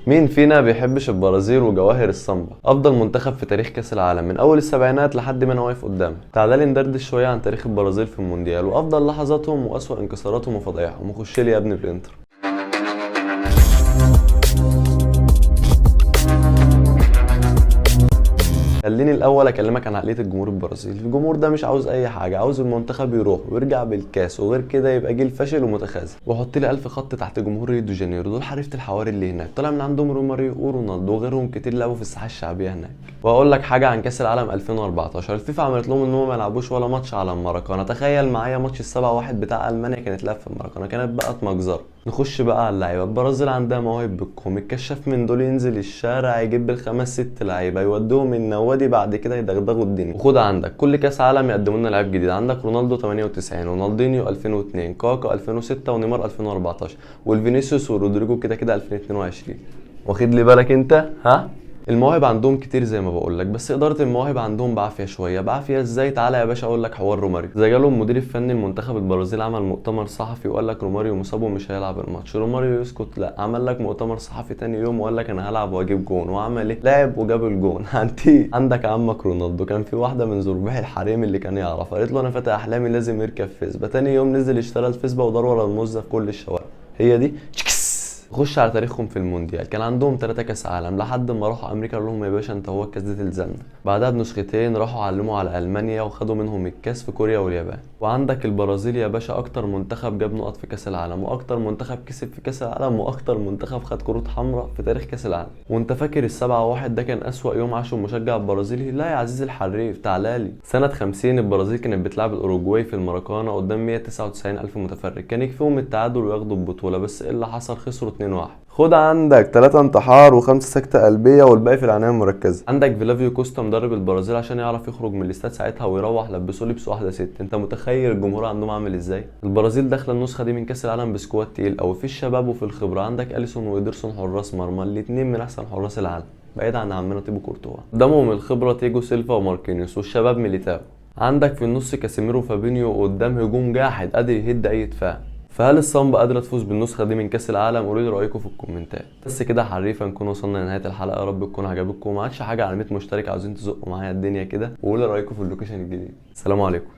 مين فينا بيحبش البرازيل وجواهر السامبا؟ افضل منتخب في تاريخ كاس العالم من اول السبعينات لحد ما انا واقف قدامك. تعالى ندردش شويه عن تاريخ البرازيل في المونديال وافضل لحظاتهم واسوأ انكساراتهم وفضايحهم، وخش لي يا ابني بالانتر. خليني الاول اكلمك عن عقليه الجمهور البرازيلي. الجمهور ده مش عاوز اي حاجه، عاوز المنتخب يروح ويرجع بالكاس، وغير كده يبقى جيل فاشل ومتخاذل. وحط لي 1000 خط تحت جمهور ريو دي جانيرو، دول حريفه الحواري اللي هناك، طلع من عندهم روماريو ورونالدو وغيرهم كتير لعبوا في الساحه الشعبيه هناك. واقول لك حاجه عن كاس العالم 2014، الفيفا عملت لهم ان هم ما يلعبوش ولا ماتش على الماراكانا. تخيل معايا ماتش ال7-1 بتاع المانيا كانت لعب في الماراكانا، كانت بقت مجزره. نخش بقى على اللعيبه. البرازيل عندها مواهب بالكوم، الكشاف من دول ينزل الشارع يجيب بالخمس ست لعيبه يودوهم النوادي، بعد كده يدغدغوا الدنيا. وخد عندك كل كاس عالم يقدموا لنا لعيب جديد. عندك رونالدو 98، رونالدينيو 2002، كاكا 2006، ونيمار 2014، والفينيسيوس ورودريجو كده كده 2022. واخد لي بالك انت؟ ها، المواهب عندهم كتير زي ما بقول لك، بس اداره المواهب عندهم بعافيه شويه. بعافيه ازاي؟ تعالى يا باشا اقول لك حوار روماريو. زي جالهم المدير الفني المنتخب البرازيل عمل مؤتمر صحفي وقال لك روماريو مصاب ومش هيلعب الماتش. روماريو يسكت؟ لا، عمل لك مؤتمر صحفي تاني يوم وقال لك انا هلعب واجيب جون. وعمل ايه؟ لعب وجاب الجون. انتي عندك عمك رونالدو، كان في واحده من زرباح الحريم اللي كان يعرفها قالت له انا فاتح احلامي لازم يركب فيسبا. تاني يوم نزل اشترى الفيسبا ودار ورا الموزه في كل الشوارع. هي دي. خش على تاريخهم في المونديال. كان عندهم 3 كاس عالم لحد ما راحوا امريكا قالوا لهم يا باشا انت هو الكاس ده تلزمنا. بعدها بنسختين راحوا علموا على المانيا وخدوا منهم الكاس في كوريا واليابان. وعندك البرازيل يا باشا، اكتر منتخب جاب نقط في كاس العالم، واكتر منتخب كسب في كاس العالم، واكتر منتخب خد كروت حمراء في تاريخ كاس العالم. وانت فاكر ال7-1 ده كان اسوأ يوم عاشه المشجع البرازيلي؟ لا يا عزيزي الحريف، تعالالي سنة 50 البرازيل كانت بتلعب الاوروجواي في الماراكانا قدام 199 الف متفرج، كان يكفيهم التعادل وياخدوا البطولة. بس ايه اللي حصل؟ خسروا 2-1. خد عندك 3 انتحار و5 سكتة قلبية والباقي في العناية المركزة. عندك فيلافيو كوستا مدرب البرازيل عشان يعرف يخرج من الاستاد ساعتها ويروح لبسوا لبس واحدة ست. انت متخيل الجمهور عندهم عامل ازاي؟ البرازيل داخله النسخة دي من كاس العالم بسكواد تقيل قوي في الشباب وفي الخبرة. عندك اليسون وإيدرسون حراس مرمى، الاتنين من احسن حراس العالم بعيد عن عمنا تيبو كورتوا. قدامهم الخبرة تيجو سيلفا وماركينيوس، والشباب ميليتاو. عندك في النص كاسيميرو وفابينيو، قدام هجوم جاحد قادر يهد اي دفاع. فهل الصنبا قادرة تفوز بالنسخة دي من كأس العالم؟ قولوا لي رأيكم في الكومنتات. بس كده حريفا نكون وصلنا لنهاية الحلقة، يا رب تكون عجبتكم. ما عادش حاجة على 100 مشترك، عاوزين تزقوا معايا الدنيا كده، وقولوا لي رأيكم في اللوكيشن الجديد. السلام عليكم.